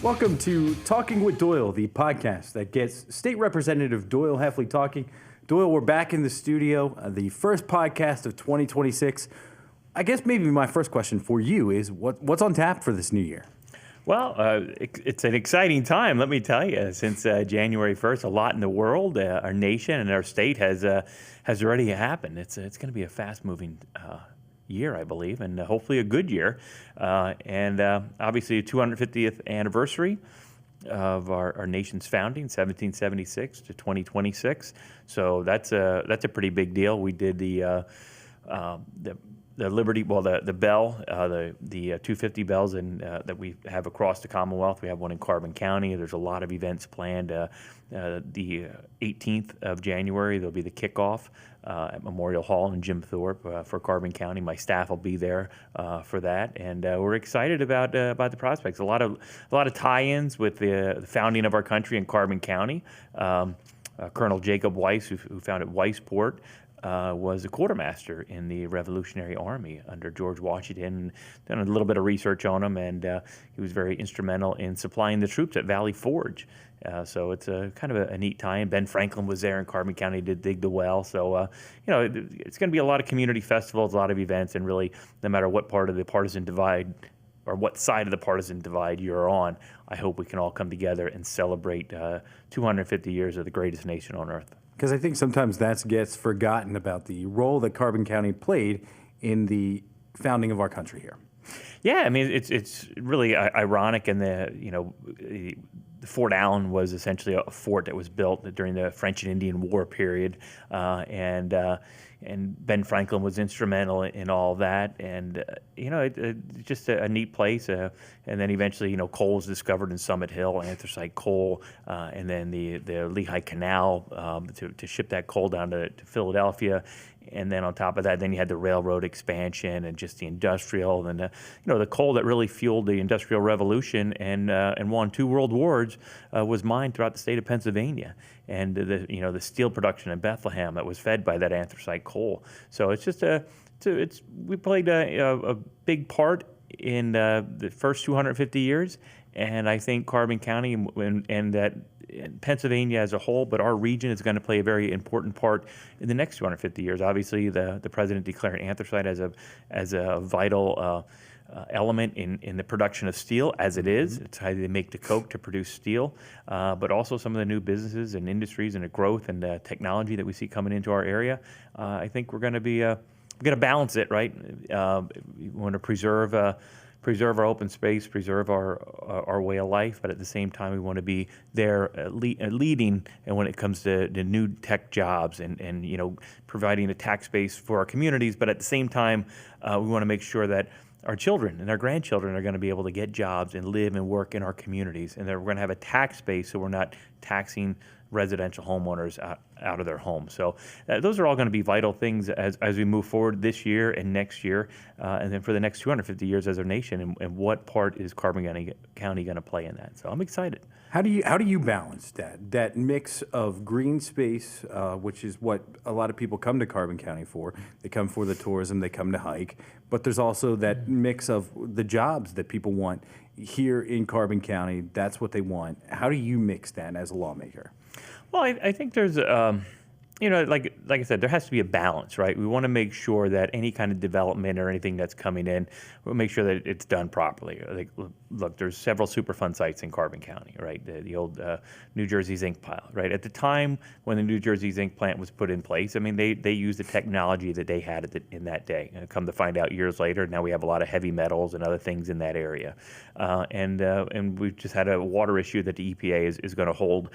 Welcome to Talking with Doyle, the podcast that gets State Representative Doyle Heffley talking. Doyle, we're back in the studio, the first podcast of 2026. I guess maybe my first question for you is what's on tap for this new year? Well, it's an exciting time, let me tell you. Since January 1st, a lot in the world, our nation and our state has already happened. It's going to be a fast-moving year, I believe, and hopefully a good year. And obviously, the 250th anniversary of our nation's founding, 1776 to 2026. So that's a pretty big deal. We did the Liberty, well, the bell, the 250 bells that we have across the Commonwealth. We have one in Carbon County. There's a lot of events planned. The 18th of January, there'll be the kickoff at Memorial Hall in Jim Thorpe for Carbon County. My staff will be there for that, and we're excited about the prospects. A lot of tie-ins with the founding of our country in Carbon County. Colonel Jacob Weiss, who founded Weissport, was a quartermaster in the Revolutionary Army under George Washington. Done a little bit of research on him, and he was very instrumental in supplying the troops at Valley Forge. So it's a kind of a neat tie-in. Ben Franklin was there in Carbon County, did dig the well. So, it's going to be a lot of community festivals, a lot of events, and really, no matter what part of the partisan divide or what side of the partisan divide you're on, I hope we can all come together and celebrate 250 years of the greatest nation on earth. Because I think sometimes that gets forgotten about the role that Carbon County played in the founding of our country here. Yeah, I mean, it's really ironic, and the Fort Allen was essentially a fort that was built during the French and Indian War period, and Ben Franklin was instrumental in all that, and just a neat place. And then eventually, coal was discovered in Summit Hill, anthracite coal, and then the Lehigh Canal to ship that coal down to Philadelphia. And then on top of that, then you had the railroad expansion and just the industrial, and the coal that really fueled the Industrial Revolution and won 2 world wars was mined throughout the state of Pennsylvania, and the steel production in Bethlehem that was fed by that anthracite coal. So it's just we played a big part in the first 250 years, and I think Carbon County and that Pennsylvania as a whole, but our region is going to play a very important part in the next 250 years. Obviously, the president declared anthracite as a vital element in the production of steel, as it is. It's how they make the coke to produce steel, but also some of the new businesses and industries and the growth and technology that we see coming into our area. I think we're going to balance it, right? We want to preserve our open space, preserve our way of life, but at the same time, we want to be there leading, and when it comes to the new tech jobs and providing a tax base for our communities, but at the same time, we want to make sure that our children and our grandchildren are going to be able to get jobs and live and work in our communities, and that we're going to have a tax base so we're not taxing residential homeowners out of their homes. So those are all going to be vital things as we move forward this year and next year, and then for the next 250 years as a nation, and what part is Carbon County going to play in that? So I'm excited. How do you balance that mix of green space, which is what a lot of people come to Carbon County for? They come for the tourism, they come to hike, but there's also that mix of the jobs that people want here in Carbon County. That's what they want. How do you mix that as a lawmaker? Well, I think there's, like I said, there has to be a balance, right? We want to make sure that any kind of development or anything that's coming in, we'll make sure that it's done properly. Like, look, there's several Superfund sites in Carbon County, right? The old New Jersey zinc pile, right? At the time when the New Jersey zinc plant was put in place, I mean, they used the technology that they had in that day. And come to find out years later, now we have a lot of heavy metals and other things in that area. And we've just had a water issue that the EPA is going to hold.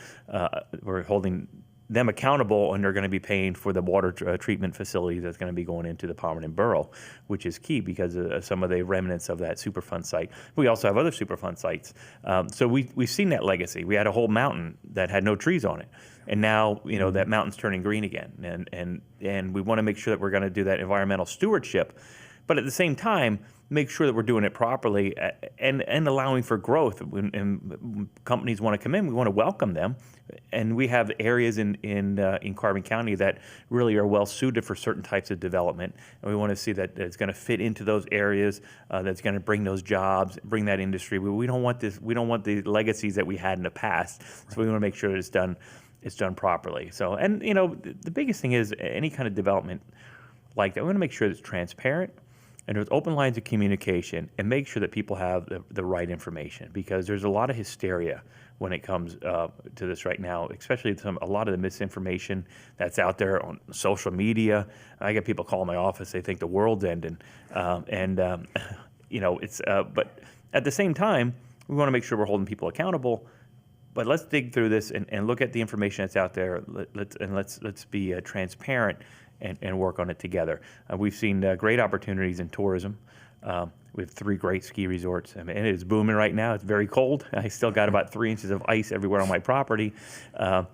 We're holding them accountable, and they're going to be paying for the water treatment facility that's going to be going into the Pomerton Borough, which is key because of some of the remnants of that Superfund site. We also have other Superfund sites. So we've seen that legacy. We had a whole mountain that had no trees on it, and now that mountain's turning green again. And we want to make sure that we're going to do that environmental stewardship. But at the same time, make sure that we're doing it properly and allowing for growth. When companies want to come in, we want to welcome them. And we have areas in Carbon County that really are well suited for certain types of development, and we want to see that it's going to fit into those areas, that's going to bring those jobs, bring that industry. We don't want this. We don't want the legacies that we had in the past. So we want to make sure that it's done properly. So, and the biggest thing is any kind of development like that, we want to make sure that it's transparent and there's open lines of communication, and make sure that people have the right information, because there's a lot of hysteria when it comes to this right now, especially a lot of the misinformation that's out there on social media. I get people calling my office; they think the world's ending, it's. But at the same time, we want to make sure we're holding people accountable. But let's dig through this and look at the information that's out there. Let's be transparent and work on it together. We've seen great opportunities in tourism. We have 3 great ski resorts. I mean, and it is booming right now. It's very cold. I still got about 3 inches of ice everywhere on my property. And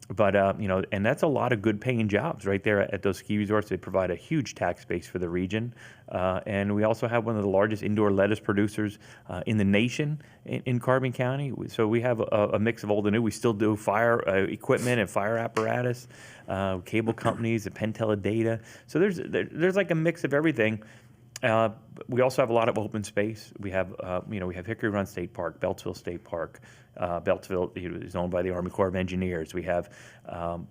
that's a lot of good paying jobs right there at those ski resorts. They provide a huge tax base for the region. And we also have one of the largest indoor lettuce producers in the nation in Carbon County. So we have a mix of old and new. We still do fire equipment and fire apparatus, cable companies, and Pentella data. So there's like a mix of everything. We also have a lot of open space. We have Hickory Run State Park, Beltsville State Park. Beltsville is owned by the Army Corps of Engineers. We have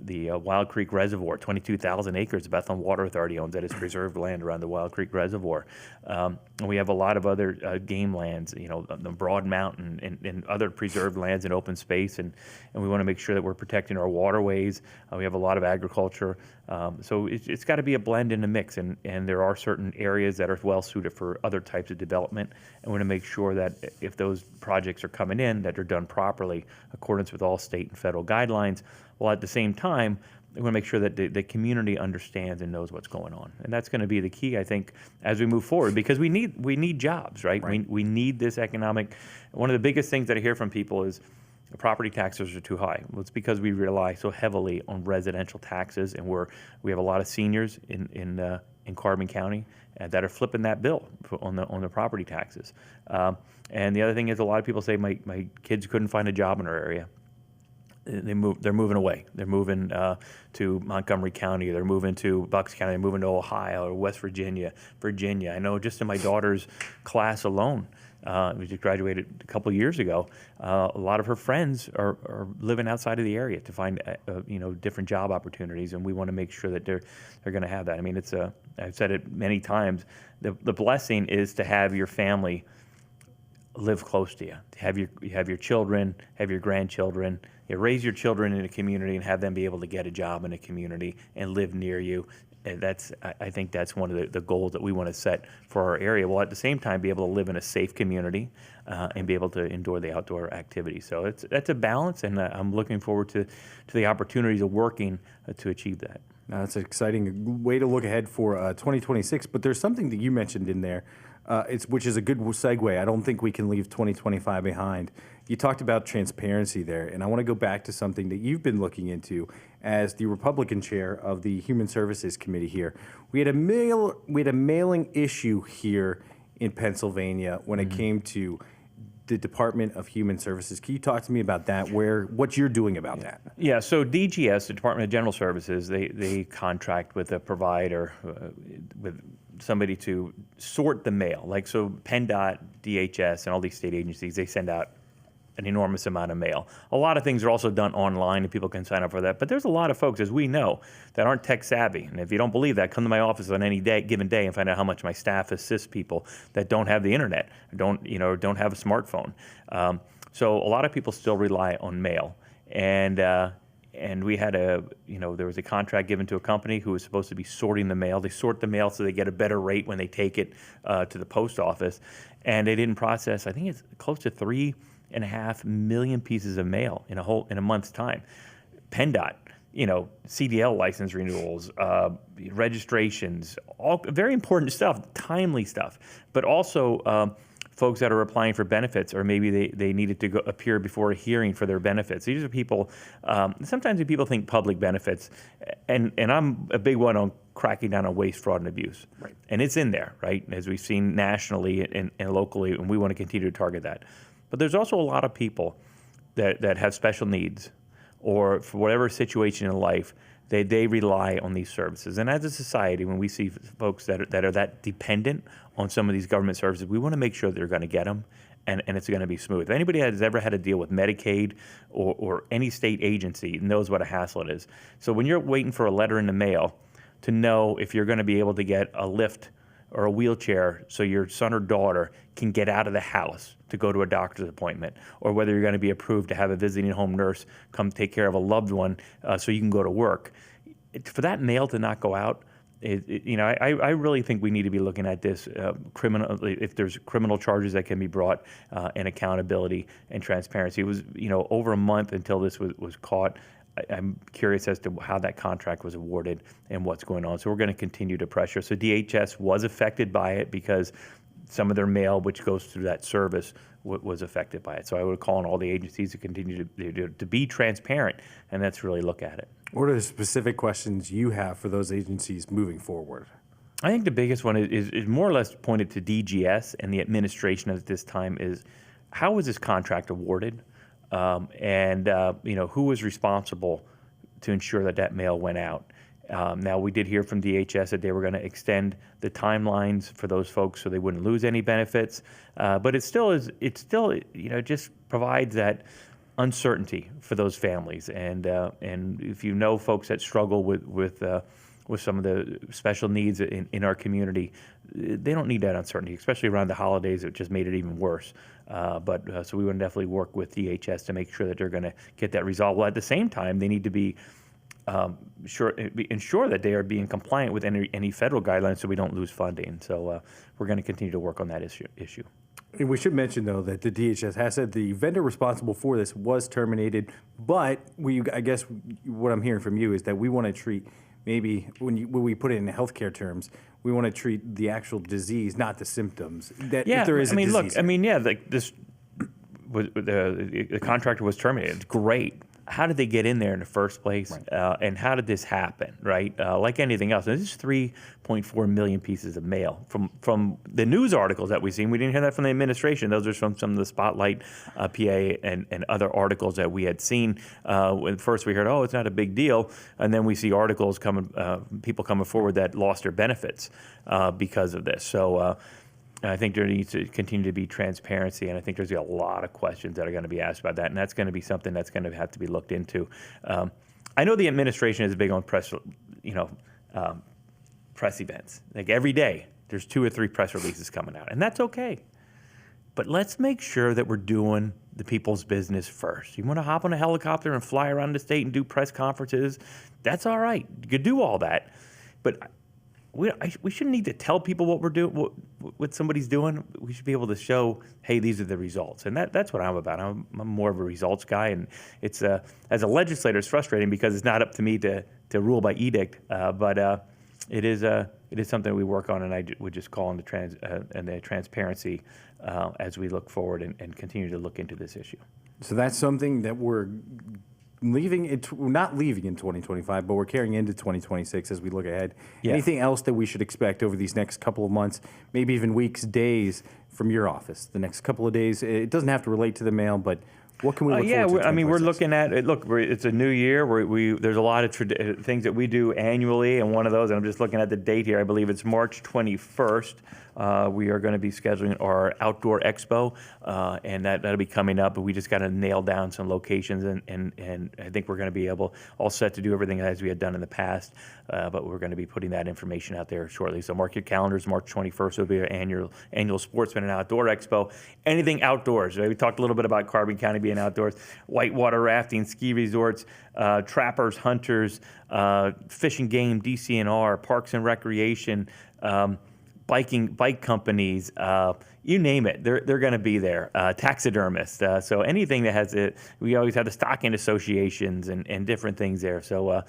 the Wild Creek Reservoir, 22,000 acres. Bethlehem Water Authority owns that. It's preserved land around the Wild Creek Reservoir. And we have a lot of other game lands, the Broad Mountain and other preserved lands and open space. And we want to make sure that we're protecting our waterways. We have a lot of agriculture. So it's got to be a blend and a mix. And there are certain areas that are well suited for other types of development. And we want to make sure that if those projects are coming in, that they're done properly in accordance with all state and federal guidelines, while at the same time we want to make sure that the community understands and knows what's going on. And that's going to be the key, I think, as we move forward, because we need jobs, right? We need this economic. One of the biggest things that I hear from people is the property taxes are too high. Well, it's because we rely so heavily on residential taxes, and we have a lot of seniors in Carbon County that are flipping that bill on the property taxes. And the other thing is, a lot of people say my kids couldn't find a job in our area. They're moving away. They're moving to Montgomery County. They're moving to Bucks County. They're moving to Ohio or West Virginia. I know just in my daughter's class alone, we just graduated a couple of years ago. A lot of her friends are living outside of the area to find different job opportunities, and we want to make sure that they're going to have that. I mean, I've said it many times. The blessing is to have your family live close to you. To have your children, have your grandchildren. You raise your children in a community and have them be able to get a job in a community and live near you. And I think that's one of the goals that we want to set for our area. While at the same time be able to live in a safe community and be able to endure the outdoor activities. So that's a balance, and I'm looking forward to the opportunities of working to achieve that. That's an exciting way to look ahead for 2026. But there's something that you mentioned in there, which is a good segue. I don't think we can leave 2025 behind. You talked about transparency there, and I want to go back to something that you've been looking into as the Republican chair of the Human Services Committee here. We had a mailing issue here in Pennsylvania when it came to the Department of Human Services. Can you talk to me about that? What you're doing about that? Yeah. So DGS, the Department of General Services, they contract with a provider, with somebody to sort the mail. Like, so PennDOT, DHS, and all these state agencies, they send out an enormous amount of mail. A lot of things are also done online, and people can sign up for that. But there's a lot of folks, as we know, that aren't tech savvy. And if you don't believe that, come to my office on any given day and find out how much my staff assists people that don't have the internet, don't have a smartphone. So a lot of people still rely on mail. And we had there was a contract given to a company who was supposed to be sorting the mail. They sort the mail so they get a better rate when they take it to the post office. And they didn't process, I think it's close to 3.5 million pieces of mail in a month's time. PennDOT, CDL license renewals, registrations, all very important stuff, timely stuff, but also folks that are applying for benefits, or maybe they needed to appear before a hearing for their benefits. These are people, sometimes people think public benefits, and I'm a big one on cracking down on waste, fraud, and abuse. Right. And it's in there, right, as we've seen nationally and locally, and we want to continue to target that. But there's also a lot of people that have special needs, or for whatever situation in life, they rely on these services. And as a society, when we see folks that are that dependent on some of these government services, we want to make sure they're going to get them, and it's going to be smooth. If anybody has ever had to deal with Medicaid or any state agency knows what a hassle it is. So when you're waiting for a letter in the mail to know if you're going to be able to get a lift or a wheelchair so your son or daughter can get out of the house to go to a doctor's appointment, or whether you're going to be approved to have a visiting home nurse come take care of a loved one so you can go to work. For that mail to not go out, I really think we need to be looking at this if there's criminal charges that can be brought, and accountability and transparency. It was over a month until this was caught. I'm curious as to how that contract was awarded and what's going on. So we're going to continue to pressure. So DHS was affected by it because some of their mail, which goes through that service, was affected by it. So I would call on all the agencies to continue to be transparent, and let's really look at it. What are the specific questions you have for those agencies moving forward? I think the biggest one is more or less pointed to DGS and the administration at this time is, how was this contract awarded? Who was responsible to ensure that mail went out? Now, we did hear from DHS that they were going to extend the timelines for those folks so they wouldn't lose any benefits. But it still just provides that uncertainty for those families. And if you know folks that struggle with some of the special needs in our community, they don't need that uncertainty, especially around the holidays. It just made it even worse. So we would definitely work with DHS to make sure that they're going to get that resolved. Well, at the same time, they need to be ensure that they are being compliant with any federal guidelines so we don't lose funding. So we're going to continue to work on that issue. And we should mention, though, that the DHS has said the vendor responsible for this was terminated, but I guess what I'm hearing from you is that we want to treat, maybe when we put it in healthcare terms, we want to treat the actual disease, not the symptoms. That if there is a disease. The contractor was terminated. Great. How did they get in there in the first place? Right. And how did this happen, right? Like anything else, this is 3.4 million pieces of mail. From the news articles that we've seen, we didn't hear that from the administration. Those are from some of the Spotlight, PA, and other articles that we had seen. When first we heard, oh, it's not a big deal. And then we see articles people coming forward that lost their benefits because of this. So I think there needs to continue to be transparency, and I think there's a lot of questions that are going to be asked about that, and that's going to be something that's going to have to be looked into. I know the administration is big on press events. Like every day, there's 2 or 3 press releases coming out, and that's okay. But let's make sure that we're doing the people's business first. You want to hop on a helicopter and fly around the state and do press conferences? That's all right. You could do all that, but we shouldn't need to tell people what we're doing, what somebody's doing. We should be able to show, hey, these are the results, and that's what I'm about. I'm more of a results guy, and it's as a legislator, it's frustrating because it's not up to me to rule by edict, but it is something we work on, and I would just call on the transparency as we look forward and continue to look into this issue. So that's something that we're not leaving in 2025, but we're carrying into 2026 as we look ahead. Yeah. Anything else that we should expect over these next couple of months, maybe even weeks, days from your office? The next couple of days, it doesn't have to relate to the mail, but what can we look forward to? We're looking at it. Look, it's a new year. There's a lot of things that we do annually, and one of those, and I'm just looking at the date here, I believe it's March 21st. We are going to be scheduling our outdoor expo, and that'll be coming up. But we just got to nail down some locations, and I think we're going to be all set to do everything as we had done in the past. But we're going to be putting that information out there shortly. So mark your calendars. March 21st will be our annual Sportsman and Outdoor Expo. Anything outdoors. Right? We talked a little bit about Carbon County being outdoors. Whitewater rafting, ski resorts, trappers, hunters, fish and game, DCNR, parks and recreation. Bike companies, you name it, they're going to be there. Taxidermists, so anything that has it. We always have the stocking associations and different things there. So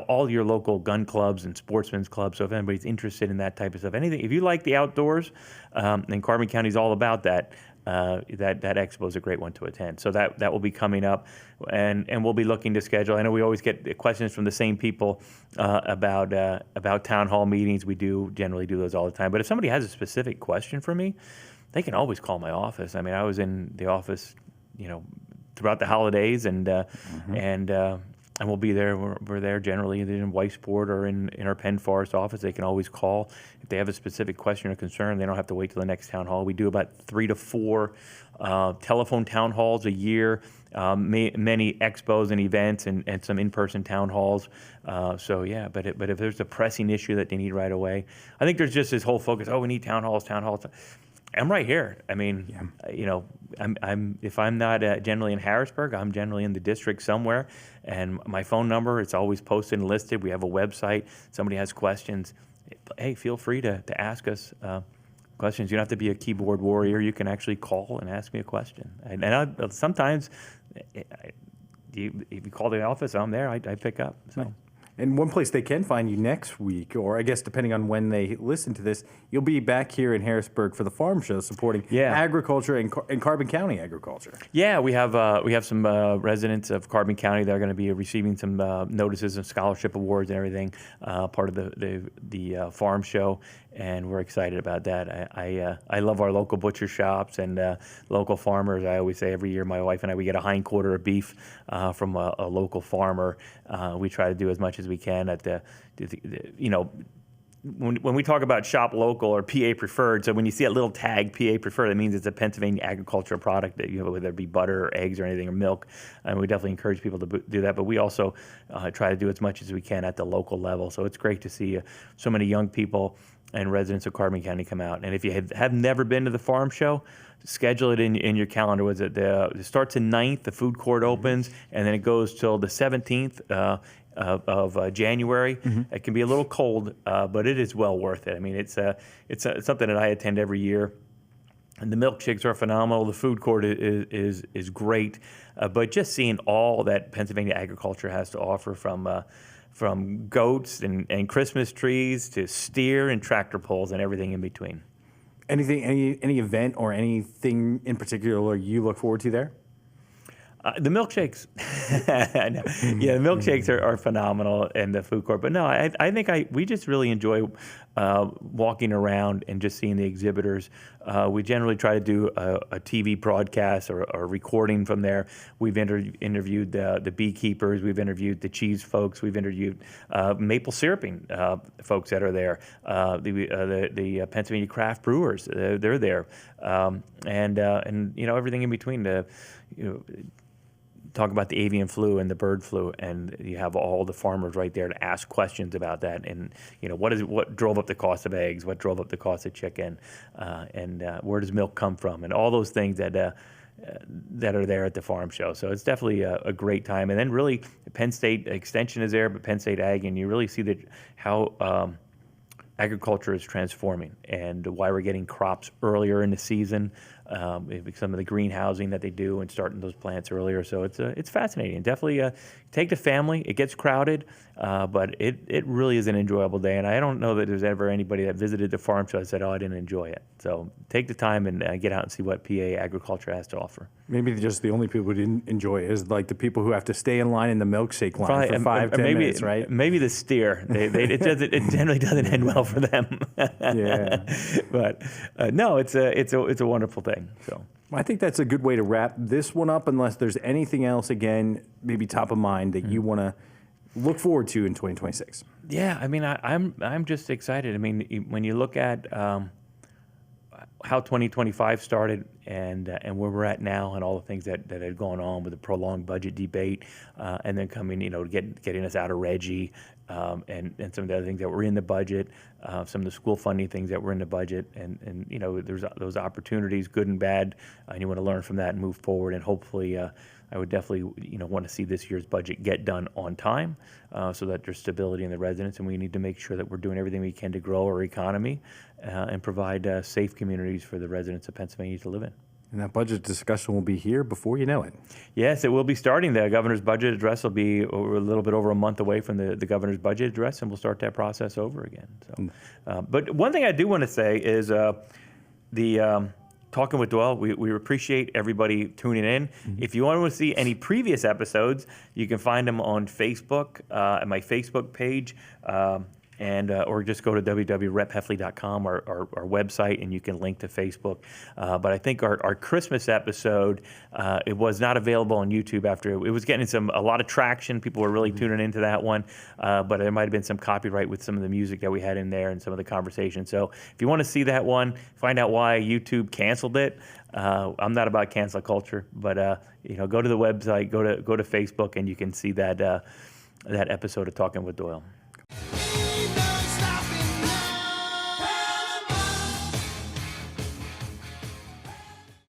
all your local gun clubs and sportsmen's clubs. So if anybody's interested in that type of stuff, anything, if you like the outdoors, and Carbon County is all about that. that expo is a great one to attend. So that will be coming up, and we'll be looking to schedule. I know we always get questions from the same people about town hall meetings. We generally do those all the time. But if somebody has a specific question for me, they can always call my office. I mean, I was in the office, throughout the holidays, and we'll be there. We're there generally either in Weisport or in our Penn Forest office. They can always call if they have a specific question or concern. They don't have to wait till the next town hall. We do about 3 to 4 telephone town halls a year, many expos and events, and some in-person town halls. But if there's a pressing issue that they need right away, I think there's just this whole focus. Oh, we need town halls. I'm right here. I mean, I'm if I'm not generally in Harrisburg, I'm generally in the district somewhere, and my phone number, it's always posted and listed. We have a website. Somebody has questions, hey, feel free to ask us questions. You don't have to be a keyboard warrior. You can actually call and ask me a question. And sometimes, if you call the office, I'm there. I pick up. So. And one place they can find you next week, or I guess depending on when they listen to this, you'll be back here in Harrisburg for the farm show supporting agriculture and Carbon County agriculture. Yeah, we have some residents of Carbon County that are going to be receiving some notices and scholarship awards and everything, part of the farm show, and we're excited about that. I love our local butcher shops and local farmers. I always say every year my wife and I, we get a hindquarter of beef from a local farmer. We try to do as much as we can at when we talk about shop local or PA preferred, so when you see a little tag PA preferred, that means it's a Pennsylvania agricultural product, that whether it be butter or eggs or anything or milk, and we definitely encourage people to do that. But we also try to do as much as we can at the local level. So it's great to see so many young people and residents of Carbon County come out. And if you have never been to the farm show, schedule it in your calendar. It starts in 9th, the food court opens, and then it goes till the 17th of January. Mm-hmm. It can be a little cold, but it is well worth it. I mean, it's something that I attend every year. And the milkshakes are phenomenal. The food court is great, but just seeing all that Pennsylvania agriculture has to offer, from goats and Christmas trees to steer and tractor pulls and everything in between. Any event or anything in particular you look forward to there? The milkshakes. No. Yeah, the milkshakes are phenomenal in the food court. But no, I think we just really enjoy walking around and just seeing the exhibitors. We generally try to do a TV broadcast or a recording from there. We've interviewed the beekeepers. We've interviewed the cheese folks. We've interviewed maple syruping folks that are there. The Pennsylvania craft brewers, they're there, and everything in between. Talk about the avian flu and the bird flu, and you have all the farmers right there to ask questions about that. And what drove up the cost of eggs, what drove up the cost of chicken, and where does milk come from, and all those things that are there at the farm show. So it's definitely a great time. And then really, Penn State Extension is there, but Penn State Ag, and you really see how agriculture is transforming and why we're getting crops earlier in the season. Some of the greenhousing that they do and starting those plants earlier. So it's fascinating. Definitely take the family. It gets crowded, but it really is an enjoyable day. And I don't know that there's ever anybody that visited the farm show that said, oh, I didn't enjoy it. So take the time and get out and see what PA agriculture has to offer. Maybe just the only people who didn't enjoy it is like the people who have to stay in line in the milkshake line for 5-10 minutes, right? Maybe the steer. It generally doesn't end well for them. Yeah. But no, it's a wonderful thing. So I think that's a good way to wrap this one up, unless there's anything else, again, maybe top of mind that you want to look forward to in 2026. Yeah, I mean, I'm just excited. I mean, when you look at how 2025 started and where we're at now, and all the things that had gone on with the prolonged budget debate, and then coming, getting us out of Reggie, and some of the other things that were in the budget, some of the school funding things that were in the budget, and there's those opportunities, good and bad, and you want to learn from that and move forward. And hopefully, I would definitely want to see this year's budget get done on time, so that there's stability in the residents, and we need to make sure that we're doing everything we can to grow our economy and provide safe communities for the residents of Pennsylvania to live in. And that budget discussion will be here before you know it. Yes, it will be starting. The governor's budget address will be a little bit over a month away from the governor's budget address, and we'll start that process over again. So, but one thing I do want to say is the Talking with Doyle. We appreciate everybody tuning in. If you want to see any previous episodes, you can find them on Facebook, at my Facebook page, or just go to www.repheffley.com, our website, and you can link to Facebook. But I think our Christmas episode, it was not available on YouTube after it was getting a lot of traction. People were really tuning into that one, but there might have been some copyright with some of the music that we had in there and some of the conversation. So if you want to see that one, find out why YouTube canceled it. I'm not about cancel culture, but go to the website, go to Facebook, and you can see that episode of Talking with Doyle.